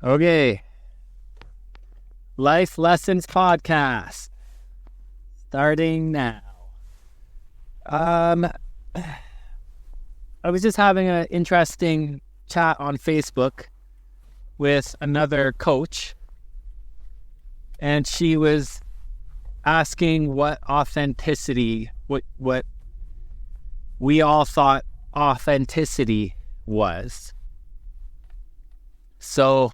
Okay. Life Lessons Podcast. Starting now. I was just having an interesting chat on Facebook with another coach, and she was asking what authenticity, what we all thought authenticity was. So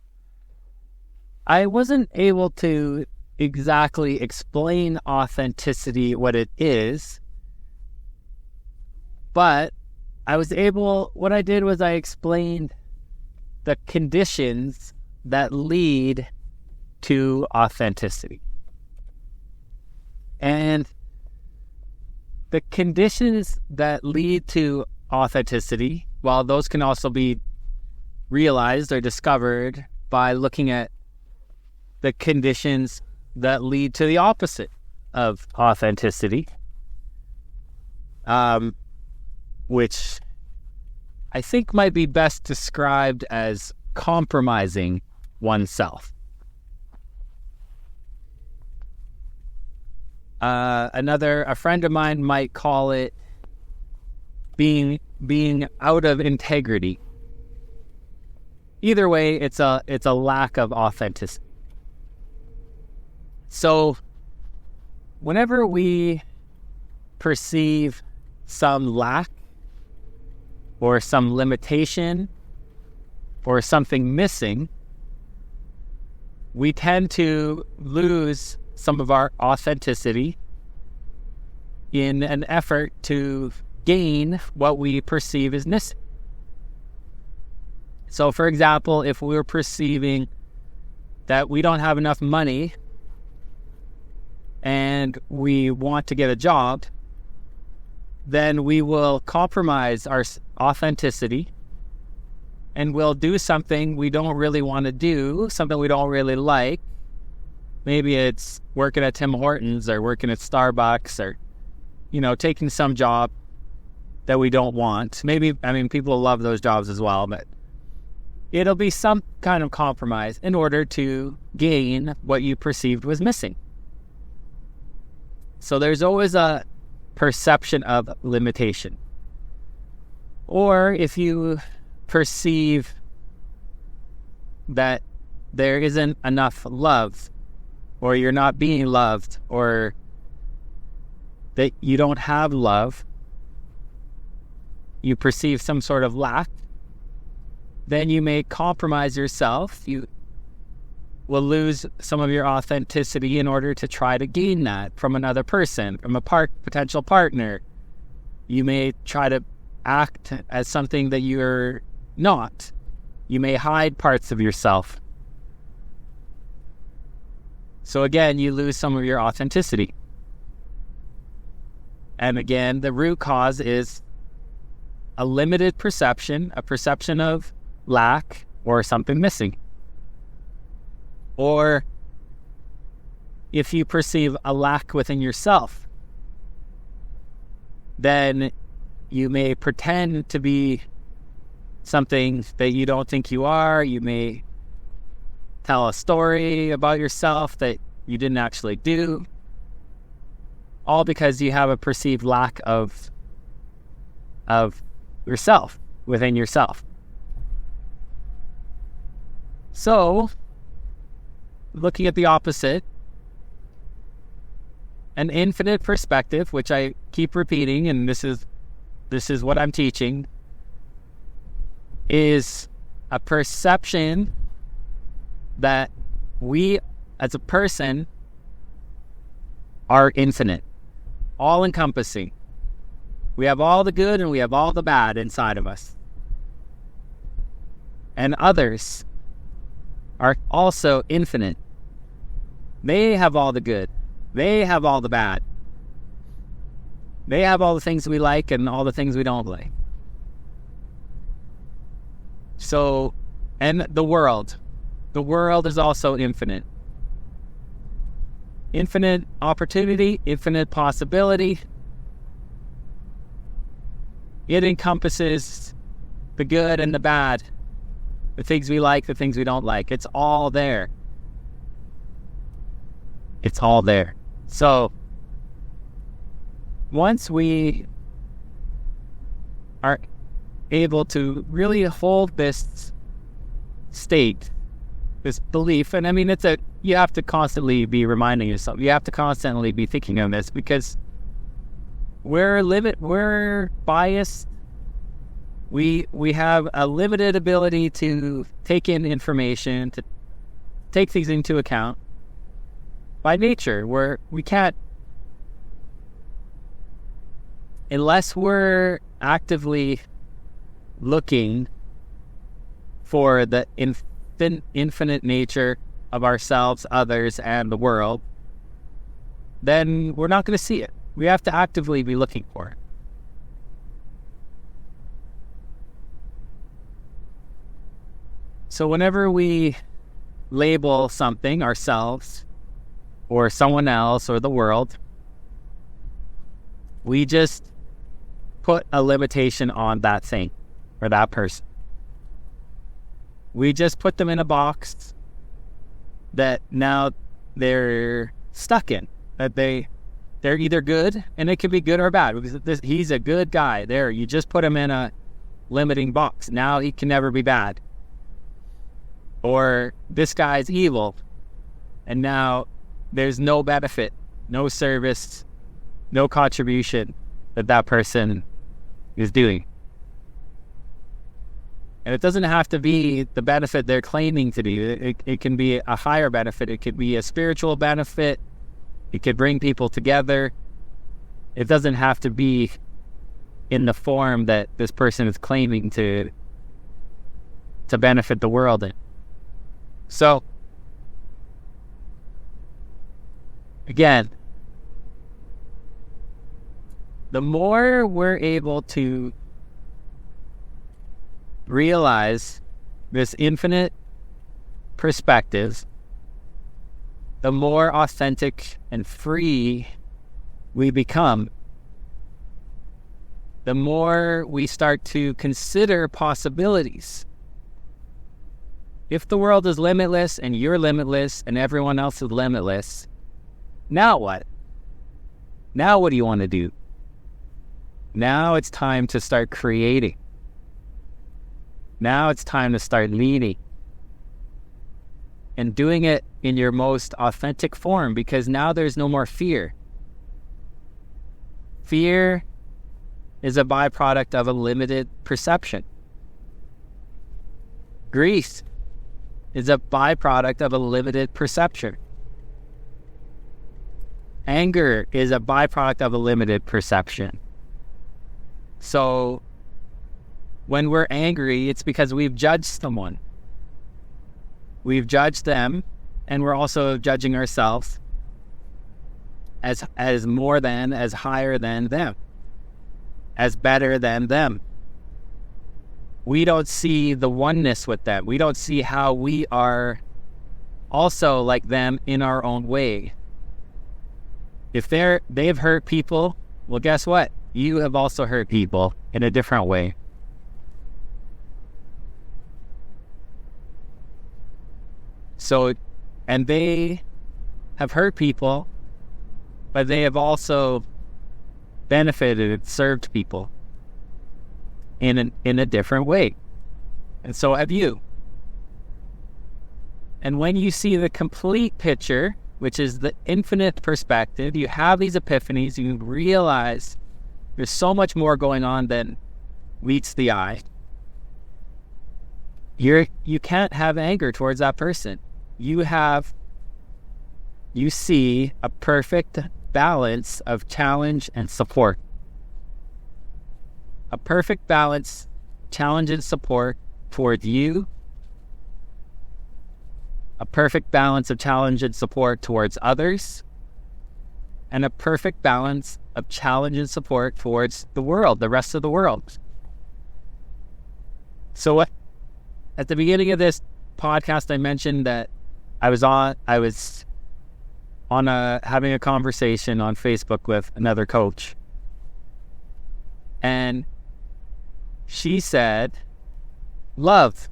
I wasn't able to exactly explain authenticity, what it is, but what I did was I explained the conditions that lead to authenticity. And the conditions that lead to authenticity, well, those can also be realized or discovered by looking at the conditions that lead to the opposite of authenticity, which I think might be best described as compromising oneself. A friend of mine might call it being out of integrity. Either way, it's a lack of authenticity. So whenever we perceive some lack or some limitation or something missing, we tend to lose some of our authenticity in an effort to gain what we perceive as missing. So, for example, if we're perceiving that we don't have enough money and we want to get a job, then we will compromise our authenticity and we'll do something we don't really want to do, something we don't really like. Maybe it's working at Tim Hortons or working at Starbucks or, taking some job that we don't want. People love those jobs as well, but it'll be some kind of compromise in order to gain what you perceived was missing. So there's always a perception of limitation. Or if you perceive that there isn't enough love, or you're not being loved, or that you don't have love, you perceive some sort of lack, then you may compromise yourself. You will lose some of your authenticity in order to try to gain that from another person, from a potential partner. You may try to act as something that you're not. You may hide parts of yourself. So again, you lose some of your authenticity. And again, the root cause is a limited perception, a perception of lack or something missing. Or if you perceive a lack within yourself, then you may pretend to be something that you don't think you are. You may tell a story about yourself that you didn't actually do, all because you have a perceived lack of yourself within yourself. So, looking at the opposite, an infinite perspective, which I keep repeating, and this is what I'm teaching, is a perception that we as a person are infinite, all-encompassing. We have all the good and we have all the bad inside of us. And others are also infinite. They have all the good. They have all the bad. They have all the things we like and all the things we don't like. So, and the world is also infinite. Infinite opportunity, infinite possibility. It encompasses the good and the bad the things we like, the things we don't like. It's all there. It's all there. So once we are able to really hold this state, this belief, and I mean, you have to constantly be reminding yourself, you have to constantly be thinking of this, because we're biased. We have a limited ability to take in information, to take things into account by nature, where we can't, unless we're actively looking for the infinite nature of ourselves, others, and the world, then we're not going to see it. We have to actively be looking for it. So whenever we label something, ourselves, or someone else, or the world, we just put a limitation on that thing or that person. We just put them in a box that now they're stuck in, that they're either good, and it could be good or bad, because he's a good guy. There, you just put him in a limiting box. Now he can never be bad. Or this guy's evil, and now there's no benefit, no service, no contribution that person is doing. And it doesn't have to be the benefit they're claiming to be. It can be a higher benefit. It could be a spiritual benefit. It could bring people together. It doesn't have to be in the form that this person is claiming to benefit the world in. So, again, the more we're able to realize this infinite perspective, the more authentic and free we become. The more we start to consider possibilities. If the world is limitless and you're limitless and everyone else is limitless, now what? Now what do you want to do? Now it's time to start creating. Now it's time to start leading. And doing it in your most authentic form, because now there's no more fear. Fear is a byproduct of a limited perception. Grief is a byproduct of a limited perception. Anger is a byproduct of a limited perception. So when we're angry, it's because we've judged someone. We've judged them, and we're also judging ourselves as more than, as higher than them, as better than them. We don't see the oneness with them. We don't see how we are also like them in our own way. If they've hurt people, well, guess what? You have also hurt people in a different way. So, and they have hurt people, but they have also benefited and served people in a different way. And so have you. And when you see the complete picture, which is the infinite perspective, you have these epiphanies, you realize there's so much more going on than meets the eye. You can't have anger towards that person. You see a perfect balance of challenge and support. A perfect balance, challenge and support toward you. A perfect balance of challenge and support towards others. And a perfect balance of challenge and support towards the world, the rest of the world. So at the beginning of this podcast, I mentioned that I was having a conversation on Facebook with another coach. And she said, love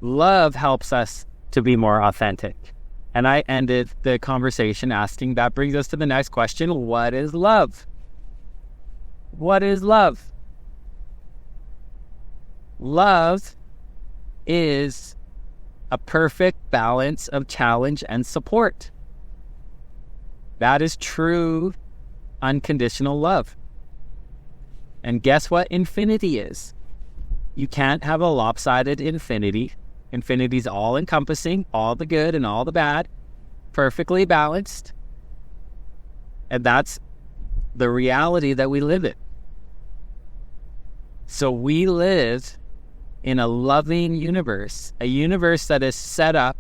Love helps us to be more authentic. And I ended the conversation asking, that brings us to the next question. What is love? What is love? Love is a perfect balance of challenge and support. That is true unconditional love. And guess what infinity is? You can't have a lopsided infinity. Infinity is all-encompassing, all the good and all the bad, perfectly balanced. And that's the reality that we live in. So we live in a loving universe, a universe that is set up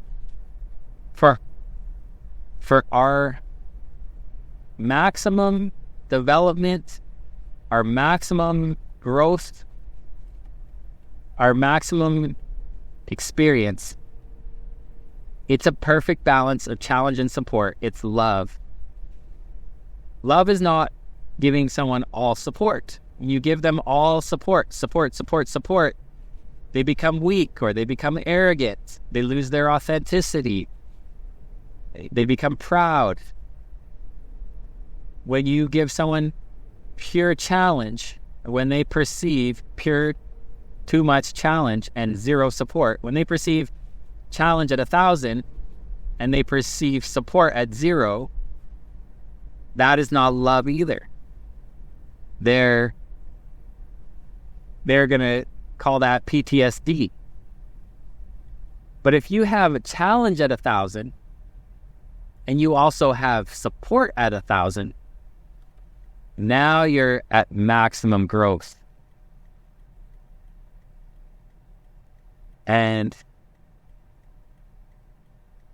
for our maximum development, our maximum growth, our maximum experience. It's a perfect balance of challenge and support. It's love. Love is not giving someone all support. You give them all support, they become weak or they become arrogant. They lose their authenticity. They become proud. When you give someone pure challenge, when they perceive pure too much challenge and zero support, when they perceive challenge at 1,000 and they perceive support at 0, that is not love either. They're going to call that PTSD. But if you have a challenge at 1,000 and you also have support at 1,000, now you're at maximum growth. And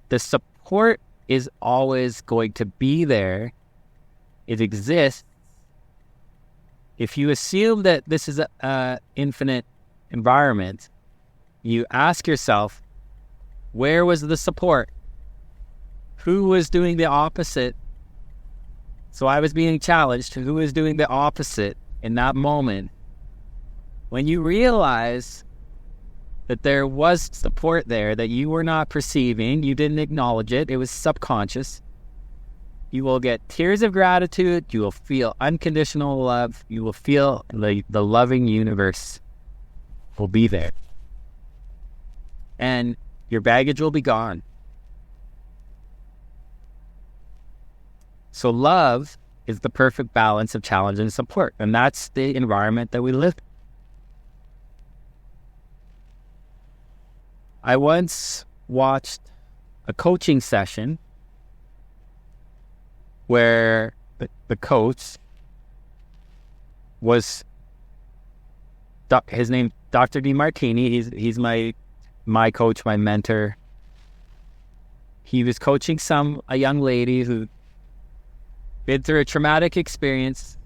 the support is always going to be there. It exists. If you assume that this is an infinite environment, you ask yourself, where was the support? Who was doing the opposite? So I was being challenged. Who was doing the opposite in that moment? When you realize that there was support there that you were not perceiving, you didn't acknowledge it, it was subconscious, you will get tears of gratitude, you will feel unconditional love, you will feel the loving universe will be there. And your baggage will be gone. So love is the perfect balance of challenge and support. And that's the environment that we live in. I once watched a coaching session where the coach was, his name Dr. DeMartini. He's my coach, my mentor. He was coaching a young lady who been through a traumatic experience,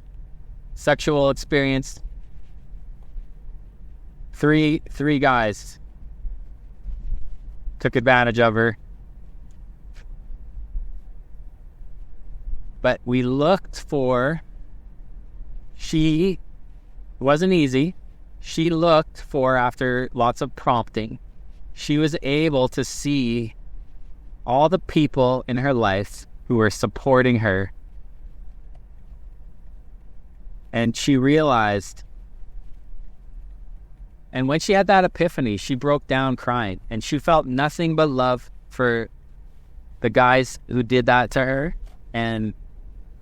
sexual experience. Three guys took advantage of her. But we looked for, it wasn't easy. She looked for, after lots of prompting, she was able to see all the people in her life who were supporting her. And she realized, and when she had that epiphany, she broke down crying, and she felt nothing but love for the guys who did that to her, and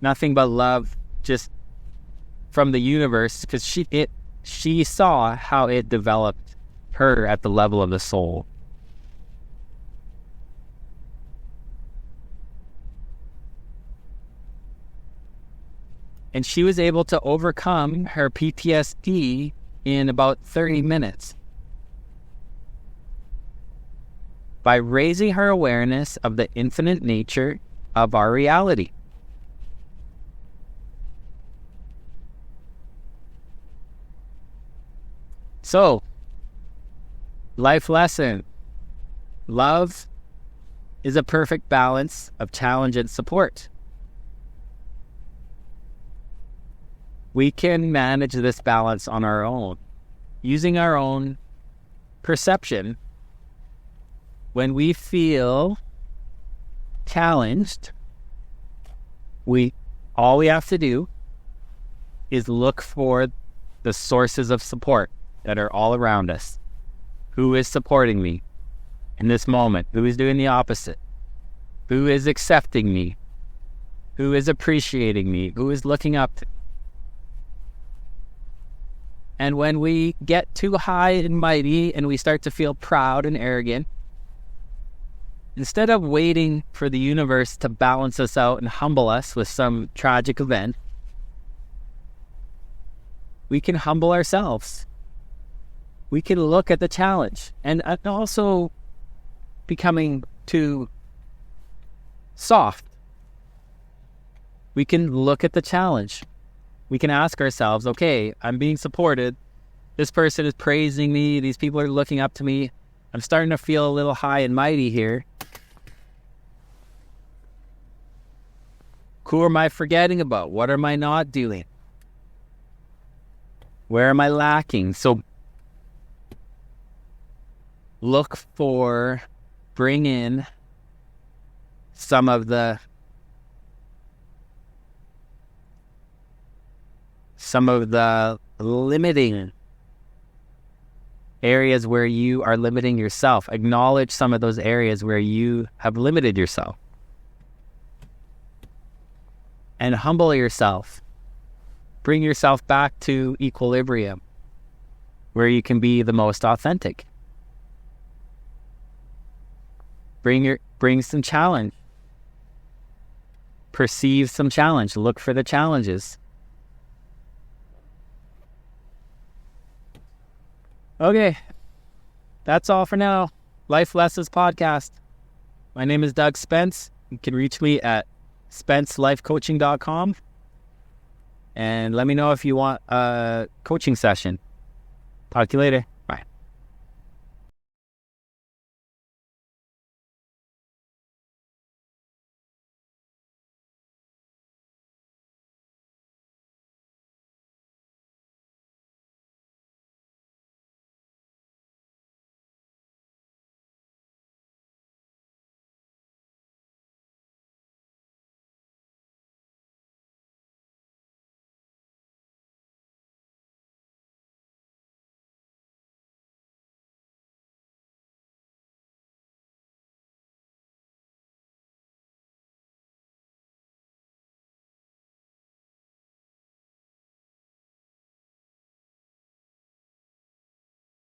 nothing but love just from the universe, because she saw how it developed her at the level of the soul. And she was able to overcome her PTSD in about 30 minutes by raising her awareness of the infinite nature of our reality. So, life lesson. Love is a perfect balance of challenge and support. We can manage this balance on our own, using our own perception when we feel challenged, all we have to do is look for the sources of support that are all around us. Who is supporting me in this moment? Who is doing the opposite? Who is accepting me? Who is appreciating me? Who is looking up to me? And when we get too high and mighty and we start to feel proud and arrogant, instead of waiting for the universe to balance us out and humble us with some tragic event, we can humble ourselves. We can look at the challenge, and also becoming too soft. We can look at the challenge. We can ask ourselves, okay, I'm being supported. This person is praising me. These people are looking up to me. I'm starting to feel a little high and mighty here. Who am I forgetting about? What am I not doing? Where am I lacking? So bring in some of the limiting areas where you are limiting yourself. Acknowledge some of those areas where you have limited yourself. And humble yourself. Bring yourself back to equilibrium, where you can be the most authentic. Bring some challenge. Perceive some challenge. Look for the challenges. Okay, that's all for now. Life Lessons Podcast. My name is Doug Spence. You can reach me at spencelifecoaching.com. And let me know if you want a coaching session. Talk to you later.